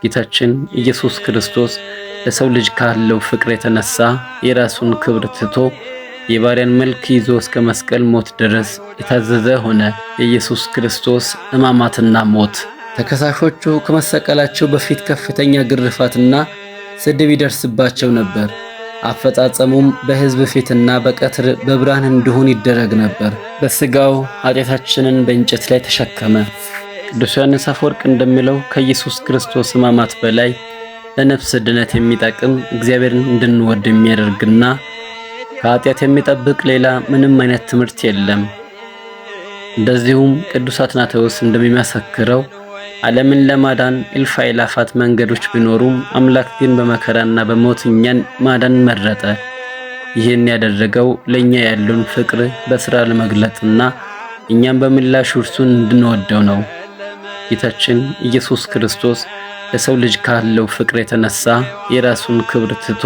ጌታችን ኢየሱስ ክርስቶስ ለሰው ልጅ ካለው ፍቅር የተነሳ የራሱን ክብር ትቶ የባሪያን መልክ ይዞ እስከ መስቀል ሞት ድረስ የታዘዘ ሆነ። የኢየሱስ ክርስቶስ ሕማማትና ሞት። ተከሳሾቹ ከመሰቀላቸው በፊት ከፍተኛ ግርፋትና ስድብ ይደርስባቸው ነበር። አፈጻጸሙም በሕዝብ ፊትና በቀትር በብርሃን እንዲሆን ይደረግ ነበር። በሥጋው ኃጢአታችንን በእንጨት ላይ ተሸከመ። ቅዱስ ዮሐንስ አፈወርቅ እንደሚለው ከኢየሱስ ክርስቶስ ሕማማት በላይ ለነፍስ ድነት የሚጠቅም እግዚአብሔርን እንድንወድ የሚያደርግና ከኃጢአት የሚጠብቅ ሌላ ምንም አይነት ትምህርት የለም። እንደዚሁም ቅዱስ አትናቴዎስ እንደሚመሰክረው ዓለምን ለማዳን እልፍ አእላፋት መንገዶች ቢኖሩም አምላክ ግን በመከራና በሞት እኛን ማዳን መረጠ። ይህን ያደረገው ለኛ ያለውን ፍቅር በሥራ ለመግለጽና እኛም በምላሹ እርሱን እንድንወደው ነው። ጌታችን ኢየሱስ ክርስቶስ ለሰው ልጅ ካለው ፍቅር የተነሳ የራሱን ክብር ትቶ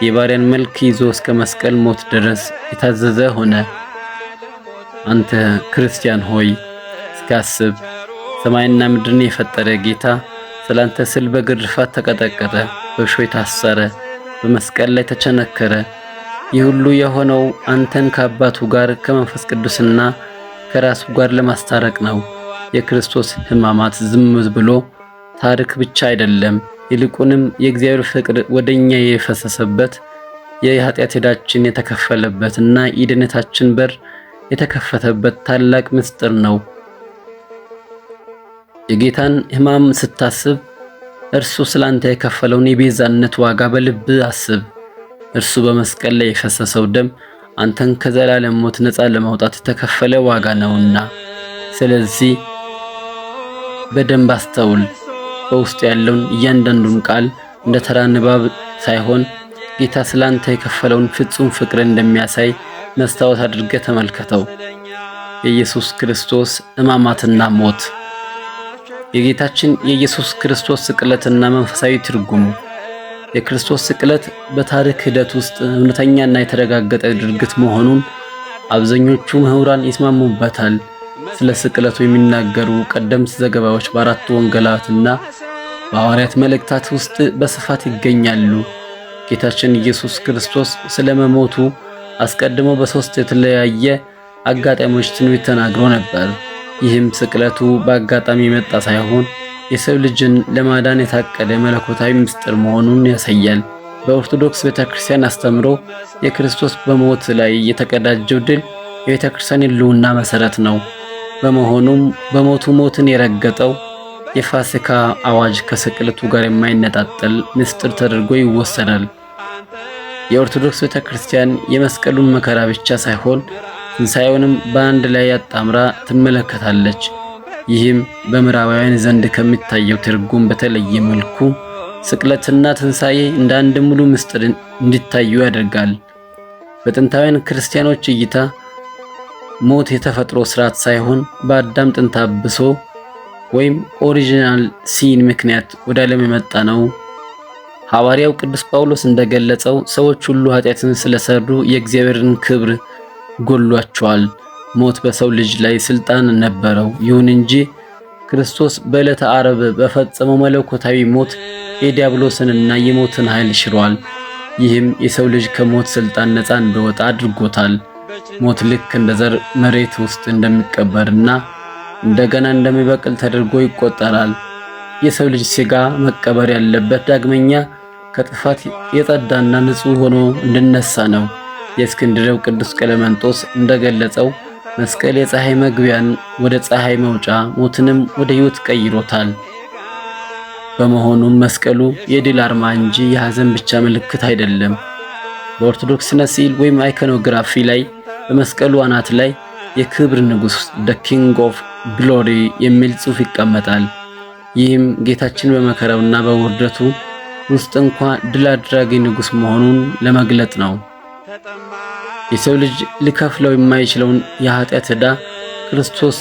የባሪያን መልክ ይዞ እስከ መስቀል ሞት ድረስ የታዘዘ ሆነ። አንተ ክርስቲያን ሆይ እስካስብ ሰማይና ምድርን የፈጠረ ጌታ ስላንተ ስል በግርፋት ተቀጠቀጠ፣ በእሾህ ታሰረ፣ በመስቀል ላይ ተቸነከረ። ይህ ሁሉ የሆነው አንተን ከአባቱ ጋር ከመንፈስ ቅዱስና ከራሱ ጋር ለማስታረቅ ነው። የክርስቶስ ሕማማት ዝም ብሎ ታሪክ ብቻ አይደለም፣ ይልቁንም የእግዚአብሔር ፍቅር ወደኛ የፈሰሰበት የኃጢአት ዕዳችን የተከፈለበትና የድነታችን በር የተከፈተበት ታላቅ ምስጢር ነው። የጌታን ሕማም ስታስብ እርሱ ስላንተ የከፈለውን የቤዛነት ዋጋ በልብ አስብ። እርሱ በመስቀል ላይ የፈሰሰው ደም አንተን ከዘላለም ሞት ነፃ ለማውጣት የተከፈለ ዋጋ ነውና፣ ስለዚህ በደንብ አስተውል። በውስጡ ያለውን እያንዳንዱን ቃል እንደ ተራ ንባብ ሳይሆን ጌታ ስላንተ የከፈለውን ፍጹም ፍቅር እንደሚያሳይ መስታወት አድርገህ ተመልከተው። የኢየሱስ ክርስቶስ ሕማማትና ሞት። የጌታችን የኢየሱስ ክርስቶስ ስቅለትና መንፈሳዊ ትርጉሙ። የክርስቶስ ስቅለት በታሪክ ሂደት ውስጥ እውነተኛና የተረጋገጠ ድርጊት መሆኑን አብዛኞቹ ምሁራን ይስማሙበታል። ስለ ስቅለቱ የሚናገሩ ቀደምት ዘገባዎች በአራቱ ወንጌላትና በሐዋርያት መልእክታት ውስጥ በስፋት ይገኛሉ። ጌታችን ኢየሱስ ክርስቶስ ስለ መሞቱ አስቀድሞ በሦስት የተለያየ አጋጣሚዎች ትንቢት ተናግሮ ነበር። ይህም ስቅለቱ በአጋጣሚ የመጣ ሳይሆን የሰው ልጅን ለማዳን የታቀደ መለኮታዊ ምስጢር መሆኑን ያሳያል። በኦርቶዶክስ ቤተክርስቲያን አስተምሮ የክርስቶስ በሞት ላይ የተቀዳጀው ድል የቤተክርስቲያን ሕልውና መሠረት ነው። በመሆኑም በሞቱ ሞትን የረገጠው የፋሲካ አዋጅ ከስቅለቱ ጋር የማይነጣጠል ምስጢር ተደርጎ ይወሰዳል። የኦርቶዶክስ ቤተክርስቲያን የመስቀሉን መከራ ብቻ ሳይሆን ትንሣኤውንም በአንድ ላይ አጣምራ ትመለከታለች። ይህም በምዕራባውያን ዘንድ ከሚታየው ትርጉም በተለየ መልኩ ስቅለትና ትንሣኤ እንደ አንድ ሙሉ ምስጢር እንዲታዩ ያደርጋል። በጥንታውያን ክርስቲያኖች እይታ ሞት የተፈጥሮ ስርዓት ሳይሆን በአዳም ጥንተ አብሶ ወይም ኦሪጂናል ሲን ምክንያት ወደ ዓለም የመጣ ነው። ሐዋርያው ቅዱስ ጳውሎስ እንደገለጸው ሰዎች ሁሉ ኃጢአትን ስለሰሩ የእግዚአብሔርን ክብር ጎሏቸዋል። ሞት በሰው ልጅ ላይ ስልጣን ነበረው። ይሁን እንጂ ክርስቶስ በዕለተ ዓርብ በፈጸመው መለኮታዊ ሞት የዲያብሎስንና የሞትን ኃይል ሽሯል። ይህም የሰው ልጅ ከሞት ስልጣን ነፃ እንዲወጣ አድርጎታል። ሞት ልክ እንደ ዘር መሬት ውስጥ እንደሚቀበርና እንደገና እንደሚበቅል ተደርጎ ይቆጠራል። የሰው ልጅ ሥጋ መቀበር ያለበት ዳግመኛ ከጥፋት የጸዳና ንጹሕ ሆኖ እንዲነሳ ነው። የእስክንድርያው ቅዱስ ቀለመንጦስ እንደገለጸው መስቀል የፀሐይ መግቢያን ወደ ፀሐይ መውጫ፣ ሞትንም ወደ ሕይወት ቀይሮታል። በመሆኑም መስቀሉ የድል አርማ እንጂ የሐዘን ብቻ ምልክት አይደለም። በኦርቶዶክስ ስነ ስዕል ወይም አይኮኖግራፊ ላይ በመስቀሉ አናት ላይ የክብር ንጉሥ the king of glory የሚል ጽሑፍ ይቀመጣል። ይህም ጌታችን በመከራውና በውርደቱ ውስጥ እንኳን ድል አድራጊ ንጉሥ መሆኑን ለመግለጥ ነው። የሰው ልጅ ሊከፍለው የማይችለውን የኃጢአት ዕዳ ክርስቶስ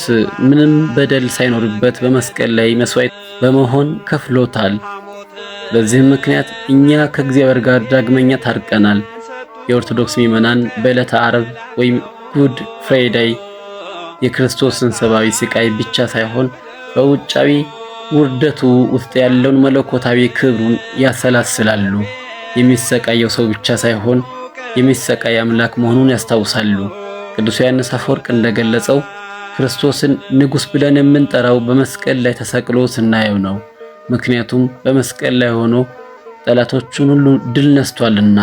ምንም በደል ሳይኖርበት በመስቀል ላይ መስዋዕት በመሆን ከፍሎታል። በዚህም ምክንያት እኛ ከእግዚአብሔር ጋር ዳግመኛ ታርቀናል። የኦርቶዶክስ ምዕመናን በዕለተ ዓርብ ወይም ጉድ ፍራይዴይ የክርስቶስን ሰብአዊ ስቃይ ብቻ ሳይሆን በውጫዊ ውርደቱ ውስጥ ያለውን መለኮታዊ ክብሩን ያሰላስላሉ። የሚሰቃየው ሰው ብቻ ሳይሆን የሚሰቃይ አምላክ መሆኑን ያስታውሳሉ። ቅዱስ ዮሐንስ አፈወርቅ እንደገለጸው ክርስቶስን ንጉሥ ብለን የምንጠራው በመስቀል ላይ ተሰቅሎ ስናየው ነው። ምክንያቱም በመስቀል ላይ ሆኖ ጠላቶቹን ሁሉ ድል ነስቷልና።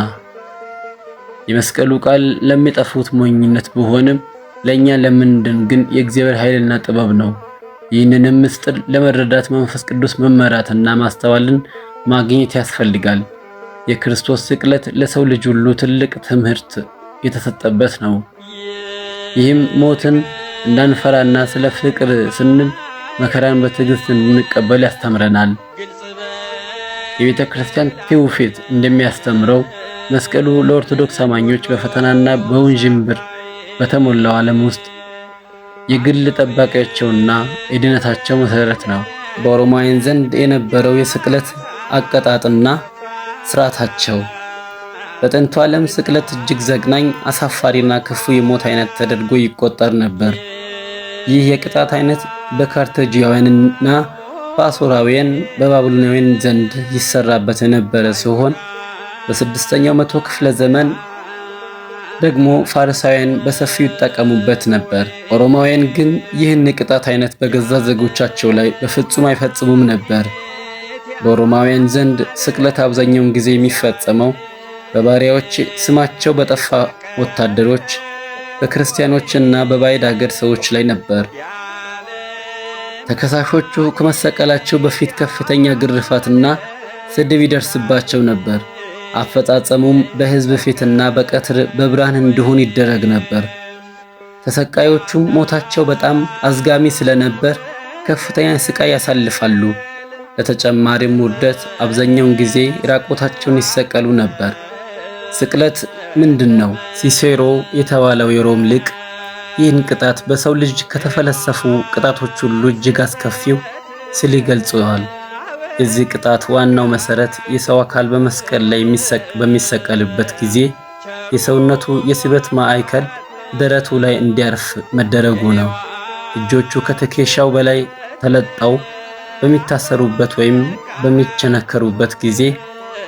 የመስቀሉ ቃል ለሚጠፉት ሞኝነት ቢሆንም ለኛ ለምንድን ግን የእግዚአብሔር ኃይልና ጥበብ ነው። ይህንንም ምስጢር ለመረዳት መንፈስ ቅዱስ መመራትና ማስተዋልን ማግኘት ያስፈልጋል። የክርስቶስ ስቅለት ለሰው ልጅ ሁሉ ትልቅ ትምህርት የተሰጠበት ነው። ይህም ሞትን እንዳንፈራና ስለ ፍቅር ስንል መከራን በትዕግስት እንድንቀበል ያስተምረናል። የቤተ ክርስቲያን ትውፊት እንደሚያስተምረው መስቀሉ ለኦርቶዶክስ አማኞች በፈተናና በውዥንብር በተሞላው ዓለም ውስጥ የግል ጠባቂያቸውና የድነታቸው መሰረት ነው። በሮማውያን ዘንድ የነበረው የስቅለት አቀጣጥና ስርዓታቸው በጥንቱ ዓለም ስቅለት እጅግ ዘግናኝ፣ አሳፋሪና ክፉ የሞት አይነት ተደርጎ ይቆጠር ነበር። ይህ የቅጣት አይነት በካርቴጂያውያንና በአሦራውያን በባቢሎናውያን ዘንድ ይሰራበት የነበረ ሲሆን በስድስተኛው መቶ ክፍለ ዘመን ደግሞ ፋሪሳውያን በሰፊው ይጠቀሙበት ነበር። ሮማውያን ግን ይህን የቅጣት አይነት በገዛ ዜጎቻቸው ላይ በፍጹም አይፈጽሙም ነበር። በሮማውያን ዘንድ ስቅለት አብዛኛውን ጊዜ የሚፈጸመው በባሪያዎች፣ ስማቸው በጠፋ ወታደሮች፣ በክርስቲያኖችና በባዕድ አገር ሰዎች ላይ ነበር። ተከሳሾቹ ከመሰቀላቸው በፊት ከፍተኛ ግርፋትና ስድብ ይደርስባቸው ነበር። አፈጻጸሙም በሕዝብ ፊትና በቀትር በብርሃን እንዲሆን ይደረግ ነበር። ተሰቃዮቹም ሞታቸው በጣም አዝጋሚ ስለነበር ከፍተኛ ስቃይ ያሳልፋሉ። ለተጨማሪም ውርደት አብዛኛውን ጊዜ ራቆታቸውን ይሰቀሉ ነበር። ስቅለት ምንድን ነው? ሲሴሮ የተባለው የሮም ሊቅ ይህን ቅጣት በሰው ልጅ ከተፈለሰፉ ቅጣቶች ሁሉ እጅግ አስከፊው ሲል ይገልጸዋል። የዚህ ቅጣት ዋናው መሰረት የሰው አካል በመስቀል ላይ በሚሰቀልበት ጊዜ የሰውነቱ የስበት ማዕከል ደረቱ ላይ እንዲያርፍ መደረጉ ነው። እጆቹ ከትከሻው በላይ ተለጠው በሚታሰሩበት ወይም በሚቸነከሩበት ጊዜ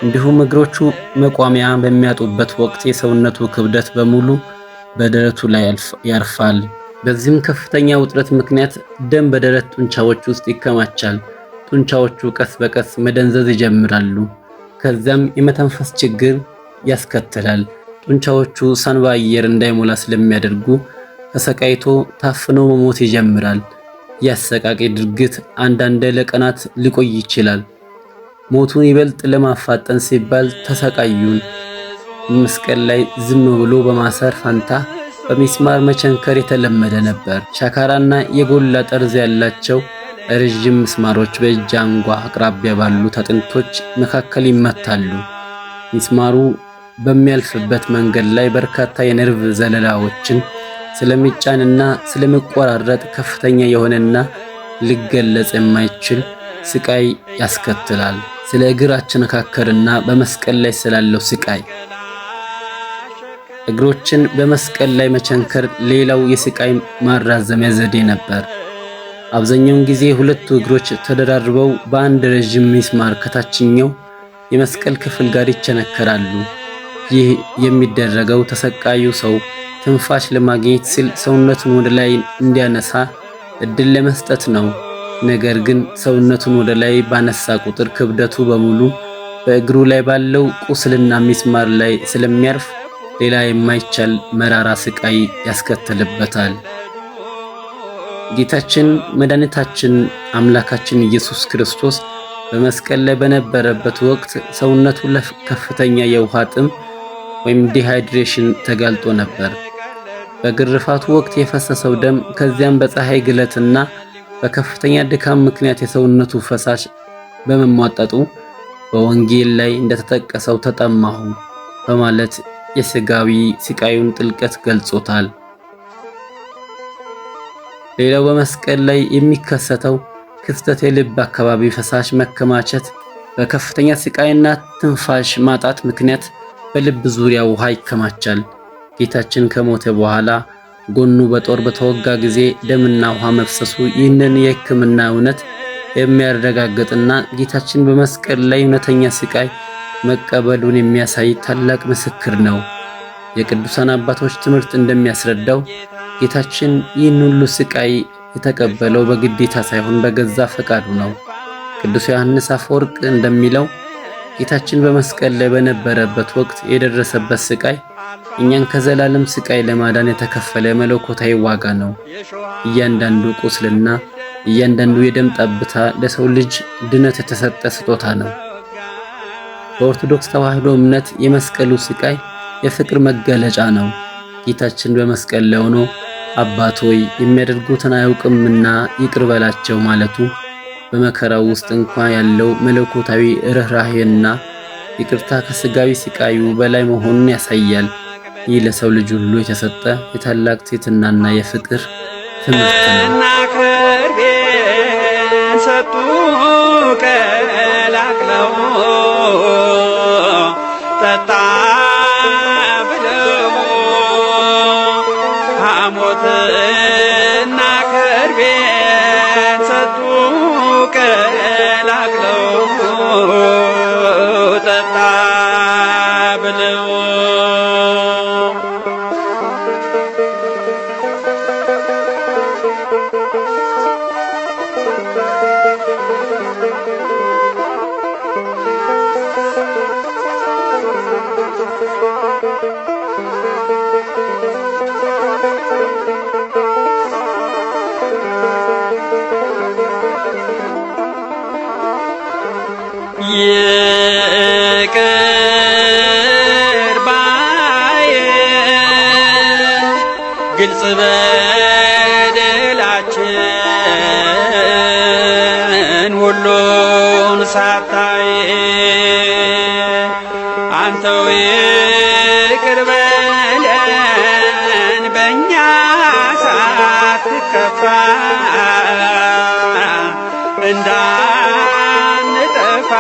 እንዲሁም እግሮቹ መቋሚያ በሚያጡበት ወቅት የሰውነቱ ክብደት በሙሉ በደረቱ ላይ ያርፋል። በዚህም ከፍተኛ ውጥረት ምክንያት ደም በደረት ጡንቻዎች ውስጥ ይከማቻል። ጡንቻዎቹ ቀስ በቀስ መደንዘዝ ይጀምራሉ። ከዚያም የመተንፈስ ችግር ያስከትላል። ጡንቻዎቹ ሳንባ አየር እንዳይሞላ ስለሚያደርጉ ተሰቃይቶ ታፍኖ መሞት ይጀምራል። የአሰቃቂ ድርጊት አንዳንዴ ለቀናት ሊቆይ ይችላል። ሞቱን ይበልጥ ለማፋጠን ሲባል ተሰቃዩን መስቀል ላይ ዝም ብሎ በማሰር ፋንታ በሚስማር መቸንከር የተለመደ ነበር። ሻካራና የጎላ ጠርዝ ያላቸው ረጅም ምስማሮች በእጅ አንጓ አቅራቢያ ባሉት አጥንቶች መካከል ይመታሉ። ሚስማሩ በሚያልፍበት መንገድ ላይ በርካታ የነርቭ ዘለላዎችን ስለሚጫንና ስለሚቆራረጥ ከፍተኛ የሆነና ሊገለጽ የማይችል ስቃይ ያስከትላል። ስለ እግር አቸነካከርና በመስቀል ላይ ስላለው ስቃይ። እግሮችን በመስቀል ላይ መቸንከር ሌላው የስቃይ ማራዘሚያ ዘዴ ነበር። አብዛኛውን ጊዜ ሁለቱ እግሮች ተደራርበው በአንድ ረዥም ሚስማር ከታችኛው የመስቀል ክፍል ጋር ይቸነከራሉ። ይህ የሚደረገው ተሰቃዩ ሰው ትንፋሽ ለማግኘት ሲል ሰውነቱን ወደ ላይ እንዲያነሳ እድል ለመስጠት ነው። ነገር ግን ሰውነቱን ወደ ላይ ባነሳ ቁጥር ክብደቱ በሙሉ በእግሩ ላይ ባለው ቁስልና ሚስማር ላይ ስለሚያርፍ ሌላ የማይቻል መራራ ስቃይ ያስከትልበታል። ጌታችን መድኃኒታችን አምላካችን ኢየሱስ ክርስቶስ በመስቀል ላይ በነበረበት ወቅት ሰውነቱ ለከፍተኛ የውሃ ጥም ወይም ዲሃይድሬሽን ተጋልጦ ነበር። በግርፋቱ ወቅት የፈሰሰው ደም ከዚያም በፀሐይ ግለትና በከፍተኛ ድካም ምክንያት የሰውነቱ ፈሳሽ በመሟጠጡ በወንጌል ላይ እንደተጠቀሰው ተጠማሁ በማለት የሥጋዊ ስቃዩን ጥልቀት ገልጾታል። ሌላው በመስቀል ላይ የሚከሰተው ክስተት የልብ አካባቢ ፈሳሽ መከማቸት በከፍተኛ ስቃይና ትንፋሽ ማጣት ምክንያት በልብ ዙሪያ ውሃ ይከማቻል። ጌታችን ከሞተ በኋላ ጎኑ በጦር በተወጋ ጊዜ ደምና ውሃ መፍሰሱ ይህንን የሕክምና እውነት የሚያረጋግጥና ጌታችን በመስቀል ላይ እውነተኛ ስቃይ መቀበሉን የሚያሳይ ታላቅ ምስክር ነው። የቅዱሳን አባቶች ትምህርት እንደሚያስረዳው ጌታችን ይህን ሁሉ ስቃይ የተቀበለው በግዴታ ሳይሆን በገዛ ፈቃዱ ነው። ቅዱስ ዮሐንስ አፈወርቅ እንደሚለው ጌታችን በመስቀል ላይ በነበረበት ወቅት የደረሰበት ስቃይ እኛን ከዘላለም ስቃይ ለማዳን የተከፈለ መለኮታዊ ዋጋ ነው። እያንዳንዱ ቁስልና እያንዳንዱ የደም ጠብታ ለሰው ልጅ ድነት የተሰጠ ስጦታ ነው። በኦርቶዶክስ ተዋሕዶ እምነት የመስቀሉ ስቃይ የፍቅር መገለጫ ነው። ጌታችን በመስቀል ላይ ሆኖ አባት ሆይ የሚያደርጉትን አያውቅምና ይቅር በላቸው ማለቱ በመከራው ውስጥ እንኳን ያለው መለኮታዊ ርኅራኄና ይቅርታ ከስጋዊ ስቃዩ በላይ መሆኑን ያሳያል። ይህ ለሰው ልጅ ሁሉ የተሰጠ የታላቅ ትሕትናና የፍቅር ትምህርት ነው። ሰጡ ቀላቅለው ጠጣ ብለው ሐሞትና ከርቤን ሰጡ ቀላቅለው ጠጣ ብለው ይቅር ባይ ግልጽ በደላችን ሁሉን ሳታይ አንተው ይቅር በለን በእኛ ሳትከፋ እንዳንጠፋ